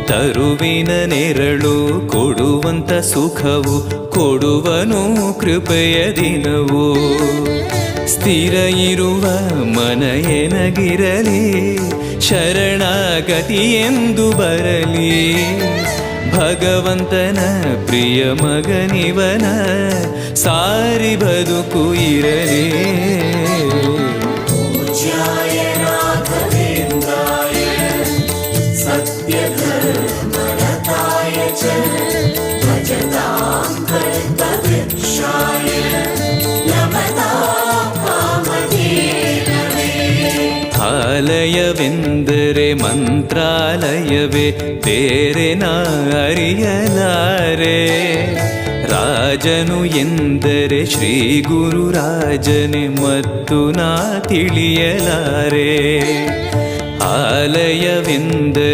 ತರುವಿನ ನೆರಳು ಕೊಡುವಂತ ಸುಖವು ಕೊಡುವನು ಕೃಪೆಯ ದಿನವು. ಸ್ಥಿರ ಇರುವ ಮನ ಎನಗಿರಲಿ, ಶರಣಾಗತಿ ಎಂದು ಬರಲಿ. ಭಗವಂತನ ಪ್ರಿಯ ಮಗನಿವನ ಸಾರಿ ಬದುಕು ಇರಲಿ. ಆಲಯವೆಂದರೆ ಮಂತ್ರಾಲಯವೇ, ಬೇರೆ ನಾ ಅರಿಯಲಾರೆ. ರಾಜನು ಎಂದರೆ ಶ್ರೀ ಗುರು ರಾಜನೇ ಮತ್ತು ನಾ ತಿಳಿಯಲಾರೆ. ಆಲಯವೆಂದರೆ